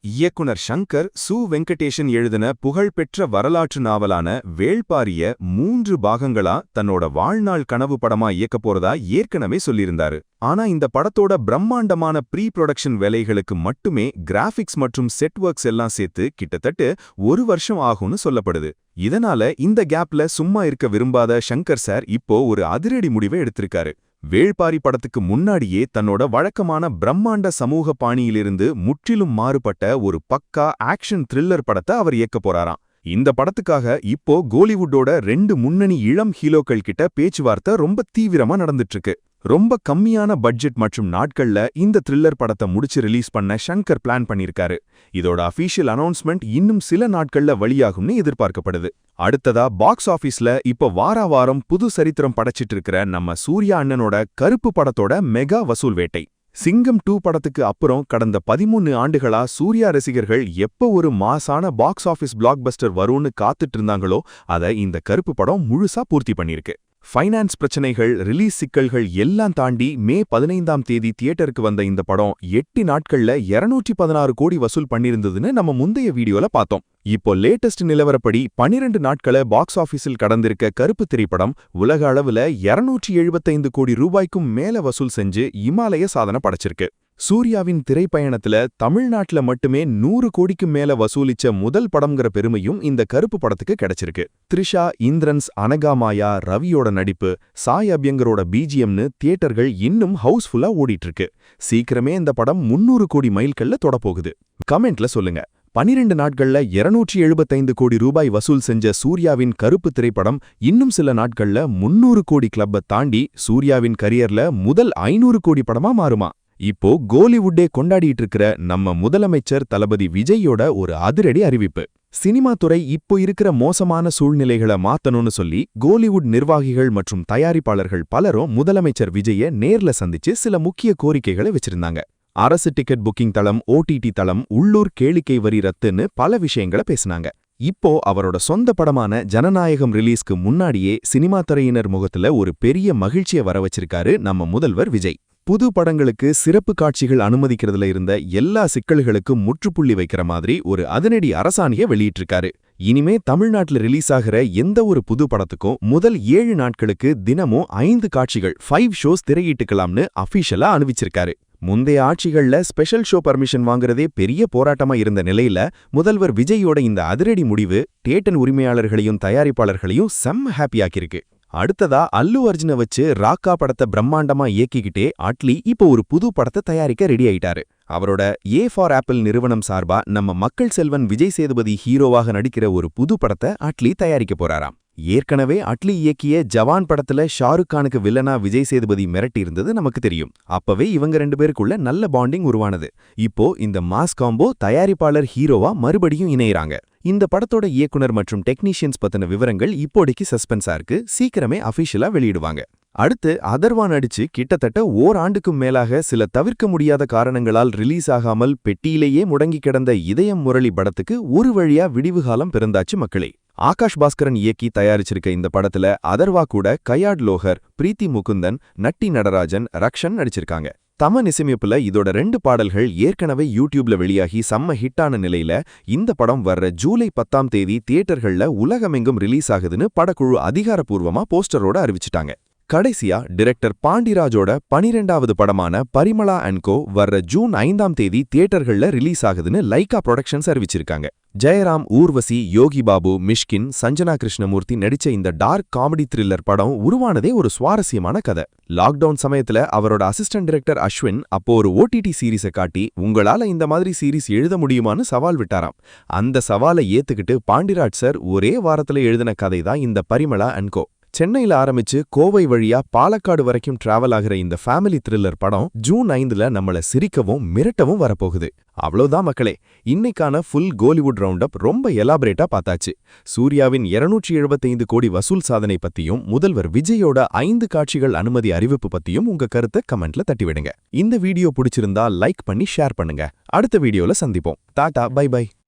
இயக்குனர் ஷங்கர் சு. வெங்கடேஷன் எழுதின புகழ்பெற்ற வரலாற்று நாவலான வேள்பாரிய 3 பாகங்களா தன்னோட வாழ்நாள் கனவு படமா இயக்கப் போறதா ஏற்கனவே சொல்லியிருந்தாரு. ஆனா இந்த படத்தோட பிரம்மாண்டமான ப்ரீ ப்ரொடக்ஷன் வேலைகளுக்கு மட்டுமே கிராஃபிக்ஸ் மற்றும் செட் ஒர்க்ஸ் எல்லாம் சேர்த்து கிட்டத்தட்ட 1 வருஷம் ஆகும்னு சொல்லப்படுது. இதனால இந்த கேப்ல சும்மா இருக்க விரும்பாத ஷங்கர் சார் இப்போ ஒரு அதிரடி முடிவை எடுத்திருக்காரு. வேள்பாரி படத்துக்கு முன்னாடியே தன்னோட வழக்கமான பிரம்மாண்ட சமூக பாணியிலிருந்து முற்றிலும் மாறுபட்ட ஒரு பக்கா ஆக்ஷன் த்ரில்லர் படத்தை அவர் இயக்கப் போறாராம். இந்த படத்துக்காக இப்போ கோலிவுட்டோட 2 முன்னணி இளம் ஹீரோக்கள் கிட்ட பேச்சுவார்த்தை ரொம்ப தீவிரமா நடந்துட்டு இருக்கு. ரொம்ப கம்மியான பட்ஜெட் மற்றும் நாட்கள்ல இந்த த்ரில்லர் படத்தை முடிச்சு ரிலீஸ் பண்ண ஷங்கர் பிளான் பண்ணிருக்காரு. இதோட அஃபீஷியல் அனௌன்ஸ்மெண்ட் இன்னும் சில நாட்கள்ல வெளியாகும்னு எதிர்பார்க்கப்படுது. அடுத்ததா பாக்ஸ் ஆபீஸ்ல இப்ப வாரம் புது சரித்திரம் படைச்சிட்டு இருக்கிற நம்ம சூர்யா அண்ணனோட கருப்பு படத்தோட மெகா வசூல் வேட்டை. சிங்கம் 2 படத்துக்கு அப்புறம் கடந்த 13 ஆண்டுகளா சூர்யா ரசிகர்கள் எப்ப ஒரு மாசான பாக்ஸ் ஆபீஸ் பிளாக்பஸ்டர் வரும்னு காத்துட்டு இருந்தாங்களோ அதை இந்த கருப்பு படம் முழுசா பூர்த்தி பண்ணிருக்கு. ஃபைனான்ஸ் பிரச்சனைகள், ரிலீஸ் சிக்கல்கள் எல்லாம் தாண்டி மே 15ஆம் தேதி தியேட்டருக்கு வந்த இந்த படம் 8 நாட்கள்ல 216 கோடி வசூல் பண்ணிருந்ததுன்னு நம்ம முந்தைய வீடியோல பார்த்தோம். இப்போ லேட்டஸ்ட் நிலவரப்படி 12 நாட்கள பாக்ஸ் ஆபீஸில் கடந்திருக்க கருப்பு திரைப்படம் உலக அளவுல 275 கோடி ரூபாய்க்கும் மேல வசூல் செஞ்சு இமாலய சாதனை படைச்சிருக்கு. சூர்யாவின் திரைப்பயணத்துல தமிழ்நாட்டுல மட்டுமே 100 கோடிக்கு மேல வசூலிச்ச முதல் படம்ங்கிற பெருமையும் இந்த கருப்பு படத்துக்கு கிடைச்சிருக்கு. த்ரிஷா, இந்திரன்ஸ், அனகாமாயா, ரவியோட நடிப்பு, சாய் அபியங்கரோட பிஜிஎம்னு தியேட்டர்கள் இன்னும் ஹவுஸ்ஃபுல்லா ஓடிட்டு இருக்கு. சீக்கிரமே இந்த படம் 300 கோடி மைல்கள்ல தொடப்போகுது. கமெண்ட்ல சொல்லுங்க. 12 நாட்கள்ல 275 கோடி ரூபாய் வசூல் செஞ்ச சூர்யாவின் கருப்பு திரைப்படம் இன்னும் சில நாட்கள்ல 300 கோடி கிளப்பை தாண்டி சூர்யாவின் கரியர்ல முதல் 500 கோடி படமா மாறுமா? இப்போ கோலிவுட்டே கொண்டாடிட்டு இருக்கிற நம்ம முதலமைச்சர் தளபதி விஜயோட ஒரு அதிரடி அறிவிப்பு. சினிமா துறை இப்போ இருக்கிற மோசமான சூழ்நிலைகளை மாத்தணும்னு சொல்லி கோலிவுட் நிர்வாகிகள் மற்றும் தயாரிப்பாளர்கள் பலரும் முதலமைச்சர் விஜய நேர்ல சந்திச்சு சில முக்கிய கோரிக்கைகளை வச்சிருந்தாங்க. அரசு டிக்கெட் புக்கிங் தளம், ஓடிடி தளம், உள்ளூர் கேளிக்கை வரி ரத்துன்னு பல விஷயங்களை பேசினாங்க. இப்போ அவரோட சொந்த படமான ஜனநாயகம் ரிலீஸ்க்கு முன்னாடியே சினிமா துறையினர் முகத்துல ஒரு பெரிய மகிழ்ச்சியை வர வச்சிருக்காரு நம்ம முதல்வர் விஜய். புது படங்களுக்கு சிறப்பு காட்சிகள் அனுமதிக்கிறதுல இருந்த எல்லா சிக்கல்களுக்கும் முற்றுப்புள்ளி வைக்கிற மாதிரி ஒரு அதிரடி அரசாணையை வெளியிட்டிருக்காரு. இனிமே தமிழ்நாட்டுல ரிலீஸ் ஆகிற எந்த ஒரு புது படத்துக்கும் முதல் 7 நாட்களுக்கு தினமும் 5 காட்சிகள் 5 ஷோஸ் திரையிட்டுக்கலாம்னு அஃபீஷியலா அனுப்பிச்சிருக்காரு. முந்தைய ஆட்சிகள்ல ஸ்பெஷல் ஷோ பர்மிஷன் வாங்குறதே பெரிய போராட்டமா இருந்த நிலையில முதல்வர் விஜயோட இந்த அதிரடி முடிவு தியேட்டர் உரிமையாளர்களையும் தயாரிப்பாளர்களையும் செம்ம ஹாப்பியாக்கிருக்கு. அடுத்ததா அல்லு அர்ஜுனை வச்சு ராக்கா படத்தை பிரம்மாண்டமா இயக்கிக்கிட்டே அட்லி இப்போ ஒரு புது படத்தை தயாரிக்க ரெடி ஆயிட்டாரு. அவரோட ஏ ஃபார் ஆப்பிள் நிறுவனம் சார்பா நம்ம மக்கள் செல்வன் விஜய் சேதுபதி ஹீரோவாக நடிக்கிற ஒரு புது படத்தை அட்லி தயாரிக்க போறாராம். ஏற்கனவே அட்லி இயக்கிய ஜவான் படத்துல ஷாருக் கானுக்கு வில்லனா விஜய் சேதுபதி மிரட்டி இருந்தது நமக்கு தெரியும். அப்பவே இவங்க 2 பேருக்குள்ள நல்ல பாண்டிங் உருவானது. இப்போ இந்த மாஸ் காம்போ தயாரிப்பாளர் ஹீரோவா மறுபடியும் இணையறாங்க. இந்த படத்தோட இயக்குனர் மற்றும் டெக்னீஷியன்ஸ் பத்தின விவரங்கள் இப்போதைக்கு சஸ்பென்ஸா இருக்கு. சீக்கிரமே அஃபீஷியலா வெளியிடுவாங்க. அடுத்து அதர்வா நடிச்சு கிட்டத்தட்ட ஓராண்டுக்கும் மேலாக சில தவிர்க்க முடியாத காரணங்களால் ரிலீஸ் ஆகாமல் பெட்டியிலேயே முடங்கி கிடந்த இதயம் முரளி படத்துக்கு ஒரு வழியா விடிவு காலம் பிறந்தாச்சு மக்களே. ஆகாஷ் பாஸ்கரன் இயக்கி தயாரிச்சிருக்க இந்த படத்துல அதர்வா கூட கயாட் லோஹர், பிரீத்தி முகுந்தன், நட்டி நடராஜன், ரக்ஷன் நடிச்சிருக்காங்க. தமன் இசையமைப்புல இதோட 2 பாடல்கள் ஏற்கனவே யூடியூப்ல வெளியாகி செம்ம ஹிட்டான நிலையில இந்த படம் வர்ற ஜூலை 10ஆம் தேதி தியேட்டர்கள்ல உலகமெங்கும் ரிலீஸ் ஆகுதுன்னு படக்குழு அதிகாரப்பூர்வமா போஸ்டரோட அறிவிச்சிட்டாங்க. கடைசியா டைரக்டர் பாண்டிராஜோட 12வது படமான பரிமளா அண்ட் கோ வர்ற ஜூன் 5ஆம் தேதி தியேட்டர்கள்ல ரிலீஸ் ஆகுதுன்னு லைகா புரொடக்ஷன்ஸ் அறிவிச்சிருக்காங்க. ஜெயராம், ஊர்வசி, யோகி பாபு, மிஷ்கின், சஞ்சனா கிருஷ்ணமூர்த்தி நடிச்ச இந்த டார்க் காமெடி த்ரில்லர் படம் உருவானதே ஒரு சுவாரஸ்யமான கதை. லாக்டவுன் சமயத்துல அவரோட அசிஸ்டன்ட் டைரக்டர் அஸ்வின் அப்போ ஒரு ஓடிடி சீரீஸை காட்டி உங்களால இந்த மாதிரி சீரீஸ் எழுத முடியுமான்னு சவால் விட்டாராம். அந்த சவாலை ஏத்துக்கிட்டு பாண்டிராஜ் சார் ஒரே வாரத்துல எழுதின கதை தான் இந்த பரிமளா அண்ட் கோ. சென்னையில ஆரம்பிச்சு கோவை வழியா பாலக்காடு வரைக்கும் டிராவல் ஆகிற இந்த ஃபேமிலி த்ரில்லர் படம் ஜூன் 5ல நம்மள சிரிக்கவும் மிரட்டவும் வரப்போகுது. அவ்வளவுதான் மக்களே, இன்னைக்கான ஃபுல் கோலிவுட் ரவுண்ட் அப் ரொம்ப எலாபரேட்டா பார்த்தாச்சு. சூர்யாவின் 275 கோடி வசூல் சாதனை பத்தியும் முதல்வர் விஜயோட 5 காட்சிகள் அனுமதி அறிவிப்பு பத்தியும் உங்க கருத்தை கமெண்ட்ல தட்டிவிடுங்க. இந்த வீடியோ பிடிச்சிருந்தா லைக் பண்ணி ஷேர் பண்ணுங்க. அடுத்த வீடியோல சந்திப்போம். Tata, bye by.